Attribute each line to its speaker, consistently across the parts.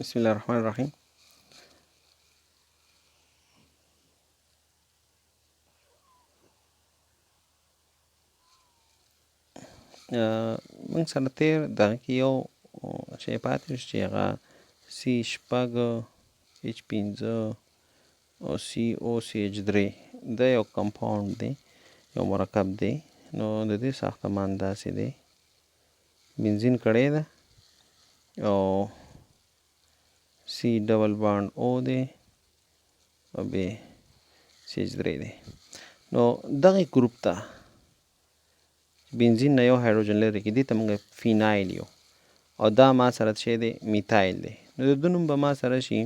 Speaker 1: بسم الله الرحمن الرحیم. موږ سره تېر دغه کې یو شی پاتې شو چې هغه سی شپږ ایچ پنځه او سی او سی ایچ درې دا یو کمپاوند دی، یو مرکب دی. نو د دې ساختمان داسې دی، بنزین کړی ده او سی ډبل بانډ او دی او بیا سی ایچ درې دی. نو دغه ګروپ ته بنزین نه یو هایدروجن لري کې دې ته موږ فینایل یو، او دا ما سره شی دی میتایل دی. نو د دې نوم به ما سره شي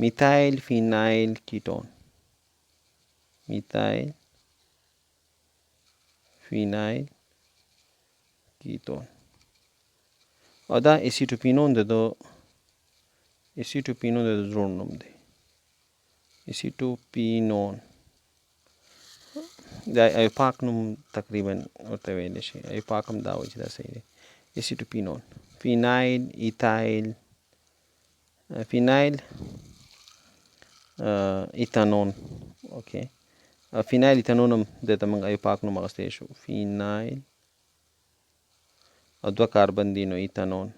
Speaker 1: میتایل فینایل کیټون، میتایل فینایل کیټون. او دا ایسیټوپینون د زوړ نوم دی، ایسیټوپینون. دا ایپاک نوم تقریبا ورته ویلی شي، ایپاک هم دا وایي چې دا صحیح دی. ایسیټوپینون، فینایل، ایتایل، فینایل ایتانون. اوکې، فینایل ایتانون هم دته موږ ایپاک نوم اخیستی شو، فینایل او دوه کاربن دي نو ایتانون.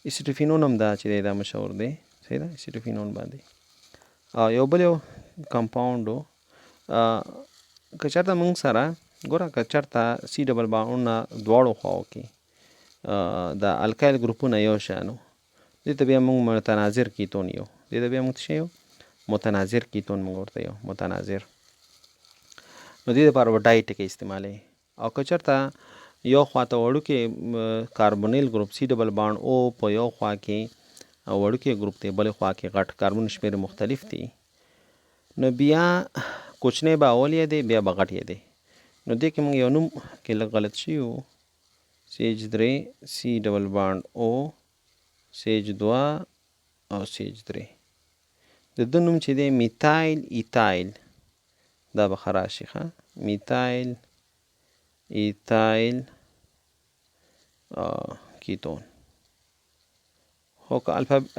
Speaker 1: ایسیټوفینون هم دا چې دی دا مشهور دی، صحیح ده، ایسیټوفینون باندې. او یو بل یو کمپاوند و، که چېرته موږ سره ګوره که چېرته سی ډبل بانډونه دواړو خواو کې د الکایل ګروپونه یو شان و، دې ته بیا موږ متناظر کیتون یو، دې ته بیا موږ څه یو متناظر کیتون موږ ورته یو متناظر. نو دې دپاره به ډای ټکي استعمالوي. او که چېرته یو خوا ته وړوکی کاربونیل ګروپ سی ډبل بانډ او په یو خوا کې وړوکی ګروپ دی، بلې خوا کې غټ کاربن شمېر مختلف دي، نو بیا کوچنی به اول یې دی بیا به غټ یې دی. نو دې کې موږ یو نوم کې لږ غلط شوي وو، سی ایچ درې، سی ډبل بانډ او، سی ایچ دوه او سی ایچ درې. د ده نوم چې دی میتایل ایتایل، دا به ښه راشي ښه، میتایل ایتایل کیتون. خو که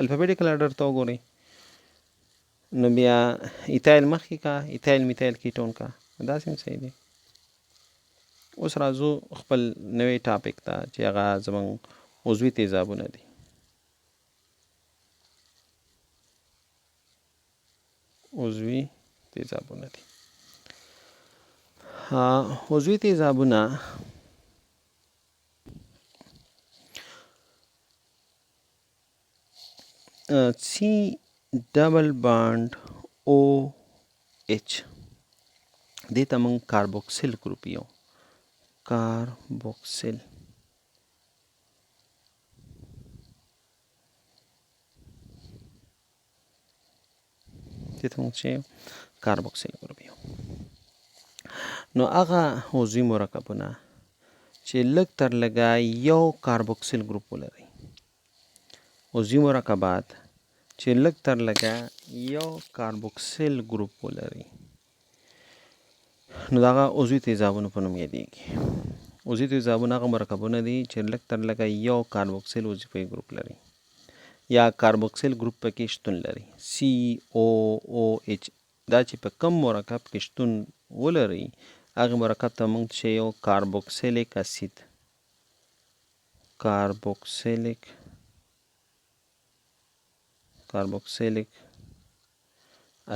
Speaker 1: الفابیټیکل آرډر ته وګورئ نو بیا ایتایل مخکې کا، ایتایل میتایل کیټون کا، داسې هم صحیح دی. اوس راځو خپل نوی ټاپک ته چې هغه زموږ عضوي تیزابونه دي. عضوي تیزابونه دي. عضوي تیزابونه سی ډبل بانډ او ایچ، دې ته موږ کاربوکسل ګروپ یو، کاربوکسل. دې ته موږ څه یو کاربوکسل ګروپ یو. نو هغه عضوي مرکبونه چې لږ تر لږه یو کاربوکسل ګروپ ولري، عضوي مرکبات چې لږ تر لږه یو کاربوکسل ګروپ ولري، نو د هغه عضوي تیزابونو په نوم یادیږي. عضوي تیزابونه هغه مرکبونه دي چې لږ تر لږه یو کاربوکسل وظیفوي ګروپ لري یا کاربوکسل ګروپ پکې شتون لري. سی او او ایچ دا چې په کم مرکب کې شتون ولري هغه مرکب ته موږ چې یو کاربوکسیلیک اسید، کاربوکسیلیک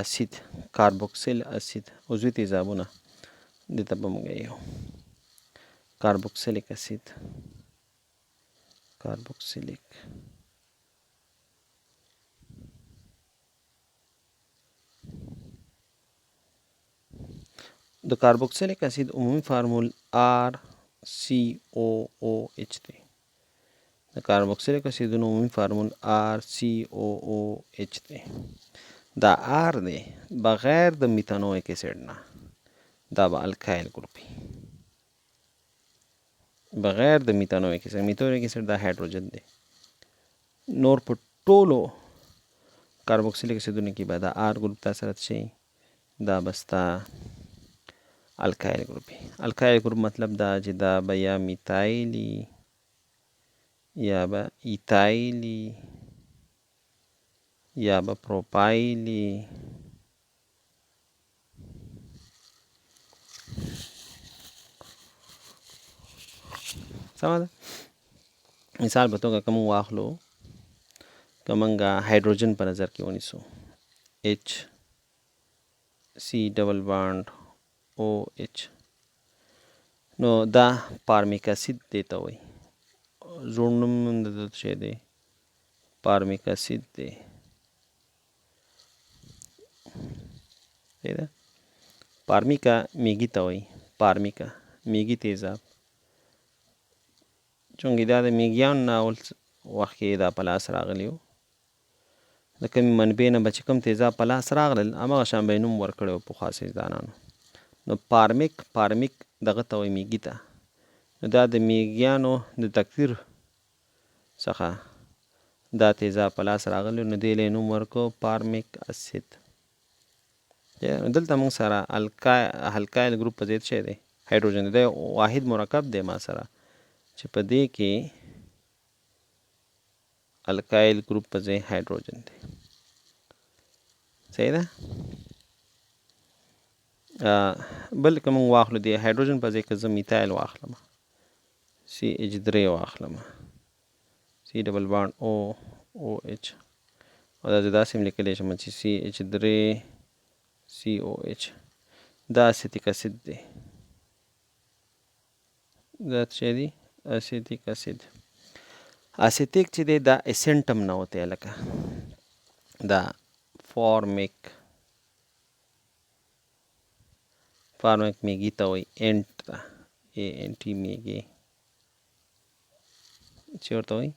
Speaker 1: اسید، کاربوکسیل اسید، عضوي تیزابونه دې ته به موږ یو کاربوکسیلیک اسید، کاربوکسیلیک. د کاربوکسیلیک اسید عمومي فارمول آر سی او او ایچ دی. د کاربوکسیلیک اسیدونو عمومي فارمول آر سی او او ایچ دی. دا آر دی بغیر د میتانویک اسید نه، دا به الکایل ګروپ وي، بغیر د میتانویک اسید. میتانویک اسید دا هایدروجن دی، نور په ټولو کاربوکسیلیک اسیدونو کې به دا آر ګروپ تا سره شي، دا بستا الکایل ګروپ وي. الکایل ګروپ مطلب دا چې دا به یا میتایلی یا به ایتایلی یا به پروپایلی. سمه ده؟ مثال په توګه که موږ واخلو، که موږ هایدروجن په نظر کې ونیسو، H C ډبل بانډ OH، نو دا فارمیک اسید دی ته وایي. زوړ نوم د څه دی؟ فارمیک اسید دی. صحیح ده؟ فارمیکا میږي ته وایي. فارمیکا میږي تیزاب، چونکې دا د میږیانو نه اول وخت کې دا په لاس راغلی و. د کومې منبع نه به چې کوم تیزاب په لاس راغلل، هماغه شان به یې نوم ورکړی و پخوا سیزدانانو. نو فارمیک دغه ته وایي، میږي ته. نو دا د میږیانو د تکثیر څخه دا تیزاب په لاس راغلی، نو دې له یې نوم ورکړو فارمیک اسید. دلته موږ سره الکایل ګروپ په ځای څه دی؟ هایدروجن دی. واحد مرکب دی ما سره چې په دې کې الکایل ګروپ په ځای هایدروجن دی. صحیح ده؟ بل که موږ واخلو د هایدروجن په ځای که زه میتایل واخلم، CH3 واخلم، C ډبل بانډ OH، او دا زه داسې هم لیکلی شم چې CH3 COH، دا اسیتیک اسید دی. دا څه دی؟ اسیتیک اسید. اسیتیک چې دی دا اسنټم نه وتی لکه دا فارمیک میږي ته وایي، انټ ته ANT میږي، چې ورته وایي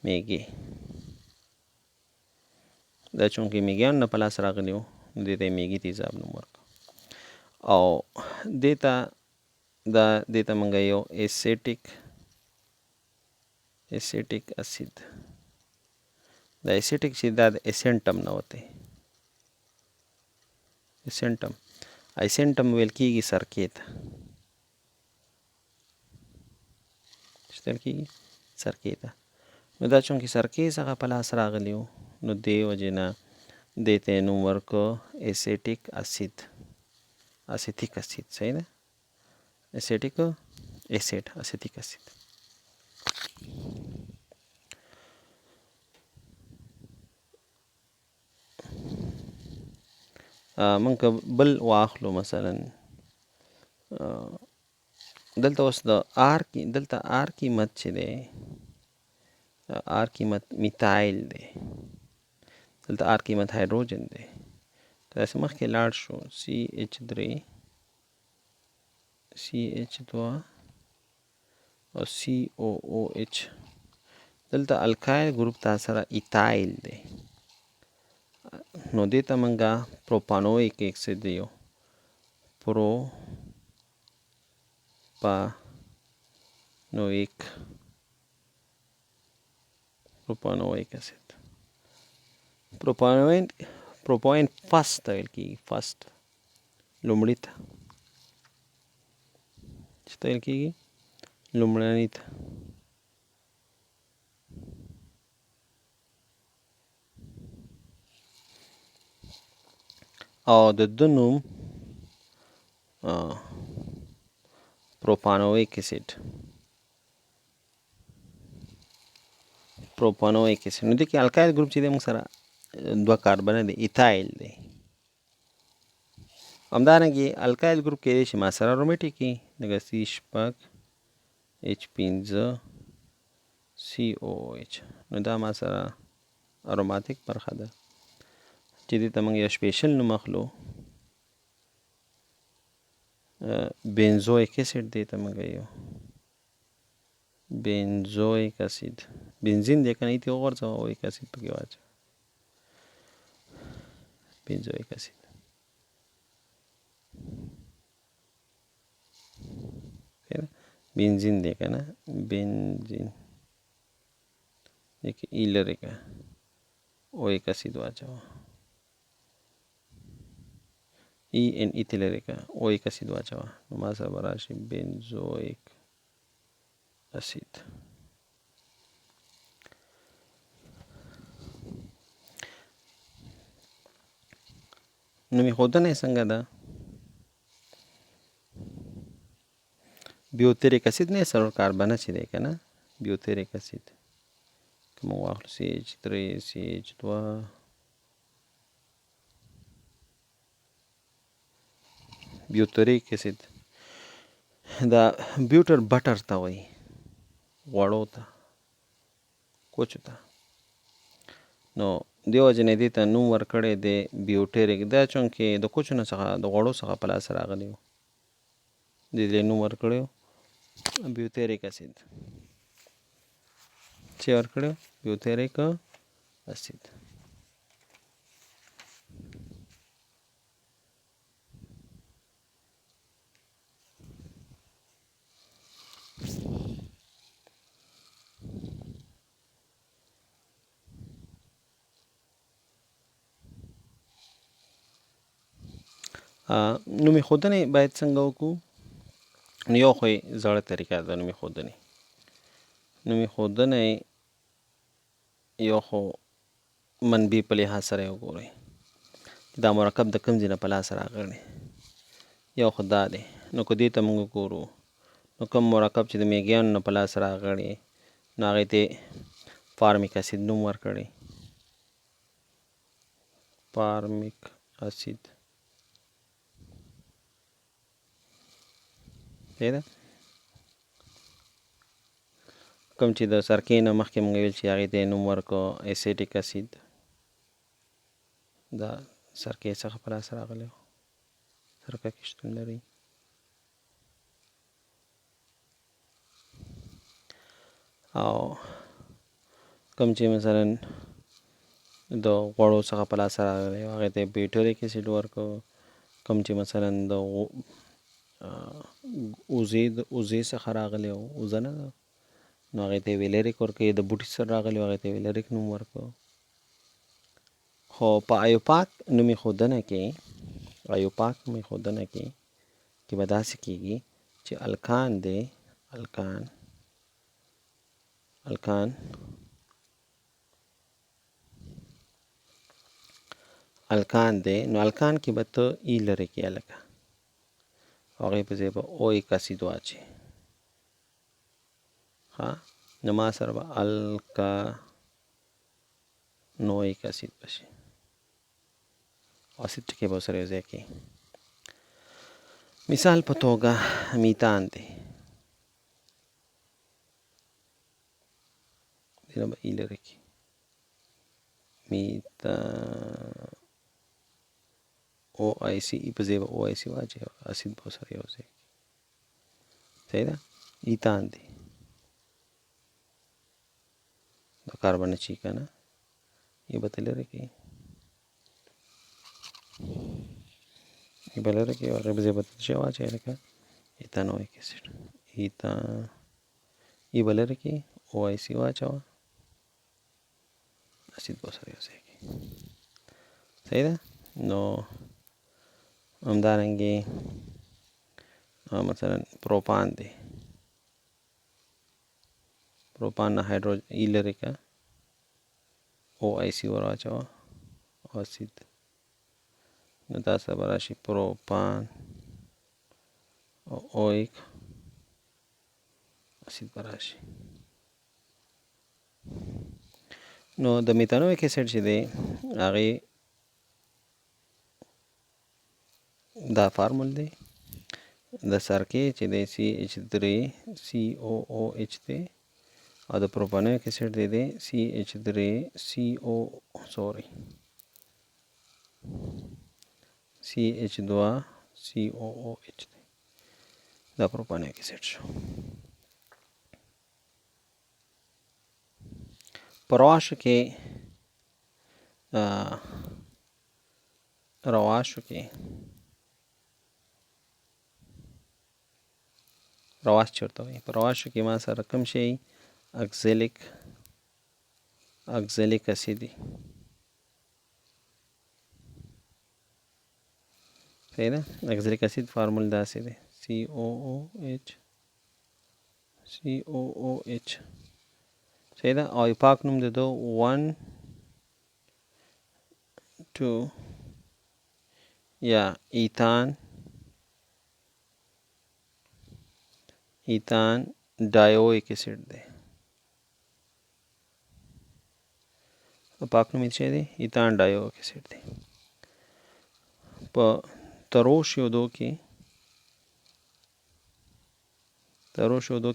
Speaker 1: میږي. دا چونکې میږیانو نه په لاس راغلی و، دې ته یې میږي تیزاب نوم ورکړو. او دې ته موږ یو اسیټیک اسید. دا اسیټیک چې دا د اسنټم نه وتی. اسنټم ویل کېږي سرکې ته. چې ویل کېږي سرکې ته. نو دا چونکې سرکې څخه په لاس راغلی و، نو دې وجې نه دې ته یې نوم ورکړو اسیټیک اسید. اسیتیک اسید. صحیح ده؟ اسیټیک اسید، اسیتیک اسید. موږ که بل واخلو مثلا دلته اوس د دلته آر قیمت چې دی، آر قیمت میتایل دی، دلته آر قیمت هایدروجن دی. که داسې مخکې لاړ شو CH3 CH2 او COOH، دلته الکایل ګروپ تا سره ایتایل دی. نو دې ته موږ پروپانویک اسید دیو، پروپانویک اسید. پروپاین فست ته ویل کېږي، فست لومړي ته، چې ته ویل کېږي لومړني ته. او د ده نوم پروپانویک اسید. نو دې کې الکایل ګروپ چې دی موږ سره 2 کاربنه دی، ایتایل دی. همدارنګې الکایل ګروپ کېدای شي ما سره ارومیټیک وي، لکه C6H15COOH. نو دا ما سره اروماتیک برخه ده چې دې ته موږ یو سپیشل نوم اخلو بینزویک اسید. دې ته موږ یو بینزویک اسید، بنزین دی که نه ایتې وغورځوه او ایک اسید پکې واچوه، بینزویک اسید. بنزین دی که نه، بنزین دی که ای لرې که او ایک اسید واچوه، ای ان ایتې لرې که او ایک اسید واچوه، نو ما سره به راشي بینزویک اسید. نوم ایښودنه یې څنګه ده؟ بیوتریک اسید نه سرور کاربنه چې دی که نه، بیوتریک اسید که موږ واخلو CH3 CH2 بیوتریک اسید دا بیوټر بټر ته وایي، غوړو ته، کوچو ته. نو دیو وجې نه دې ته نوم ورکړی دی بیوټریک. دا چونکې د کوچو نه څخه د غوړو څخه په لاس راغلی و، دې ته نوم ورکړی و بیوتریک اسید. چې ورکړی و بیوتریک اسید. نوم ایښودنې باید څنګه وکړو؟ نو یو خو یې زړه طریقه ده نوم ایښودنې. نوم ایښودنې یو خو منبع په لحاظ سره یې وګورئ، دا مرکب د کوم ځای نه په لاس راغلی، یو خو دا دی. نو که دې ته موږ وګورو نو کوم مرکب چې د میږیانو نه په لاس راغلی نو هغې ته فارمیک اسید نوم ورکړی، فارمیک اسید. ده کوم چې د سرکې نه مخکې موږ ویل چې هغې ته یې نوم ورکړو اسیټیک اسید، دا سرکې څخه په لاس راغلی و، سرکه کې شتون لري. او کوم چې مثلا د غوړو څخه په لاس راغلی و هغې ته یې بیوټریک اسید ورکړو. کوم چې مثلا د وزې څخه راغلی و، وزه نه ده، نو هغې ته یې ویلریک ورکوي. د بوټي سره راغلی و هغې ته یې ویلریک نوم ورکړو. خو په ایوپاک نوم ایښودنه کې، ایوپاک نوم ایښودنه کې به داسې کېږي چې الکان دی، الکان دی، نو الکان کې به ته ای لرې کې هلکه، هغې په ځای به اویک اسید واچې. ښه، نو ما سره به الکانویک اسید بشي، اسید ټکي به ورسره یو ځای کړي. مثال په توګه میتان دی، دې نه به ای لرې کړي، میتان او آی سی، ای په ځای به او آی سی واچي، اسید به ورسره یو ځای کړي. صحیح ده؟ ایتان دی، د کاربن چې که نه ای به ته لرې کړي، ای به لرې کړي، هغې په ځای به ته څه شی واچوې لکه ایتانویک اسید، ای به لرې کړي، او آی سی واچوه، اسید به ورسره یو ځای کړي. صحیح ده؟ نو همدارنګې مثلا پروپان دی، پروپان نه هایدروجن ای لرې که، او آی سی ور واچوه، اسید، نو دا سره به راشي پروپان او اویک اسید به راشي. نو د میتانویک اسید چې دی هغې دا فارمول دی، د سرکې چې دی CH3COOH دی، او د پروپانویک اسید دی CH2COOH دی، دا پروپانویک اسید شو. په رواشو کې رواش چې ورته وایي، په رواشو کې ما سره کوم شی اکزلیک اسید دی. صحیح ده؟ اکزلیک اسید فارمول داسې دی COOH. صحیح ده؟ او ایپاک نوم د دو 1 2 یا ایتان ډایویک اسید دی. پاک نوم یې څه دی؟ ایتان ډایویک اسید دی. په تروش یودو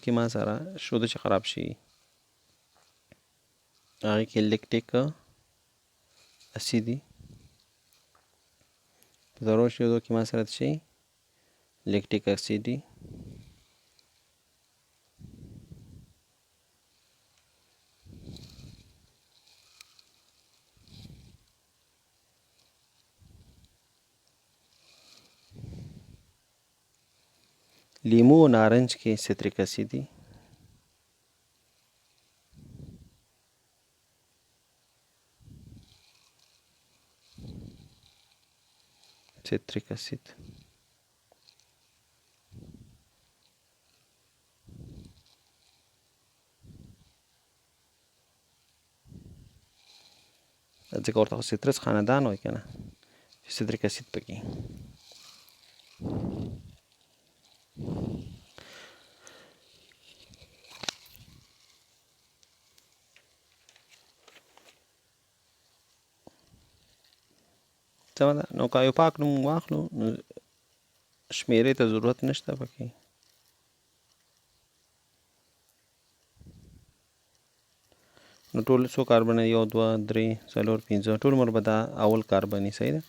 Speaker 1: کې ما سره شوده چې خراب شي هغې کې لیکټیک اسید دی. په تروش یودو کې ما سره څه شي؟ لیکټیک اسید دی. لیمو او نارنج کې سیتریک اسید دی. سیتریک اسید. ځکه ورته خو سیترس خاندان وایي که نه، چې سیتریک اسید پکې. سمه ده. نو که یو پاک نوم واخلو نو شمېرې ته ضرورت نشته پکې. نو ټول څو کاربن؟ 1 2 3 4 5 ټول عمر به دا اول کاربن وي. صحیح ده.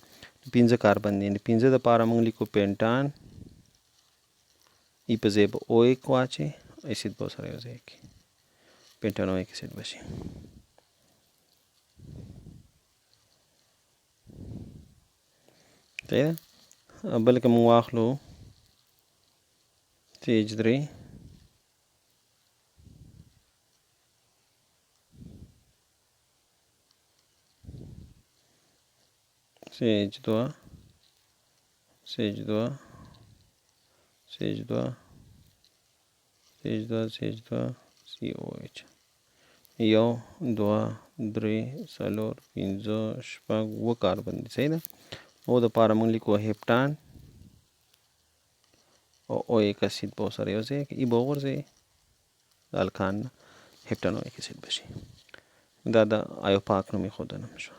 Speaker 1: 5 کاربن دي. 5 دپاره موږ لیکو پینټان. ای په ځای به او ایک واچې، اسید به ورسره یو ځای کړي، پینټانویک اسید به شي. صحیح ده. بل که موږ واخلو CH3 CH2 CH2 CH2 CH2 CH2 COH 1 2 3 4 5 6 7 کاربن دي. صحیح ده. او دپاره موږ لیکو هپټان او ایک اسید به ورسره یو ځای ای به وغورځوي د الکان نه، هپټانویک اسید به شي. دا د ایوپاک نوم ایښودنه شو.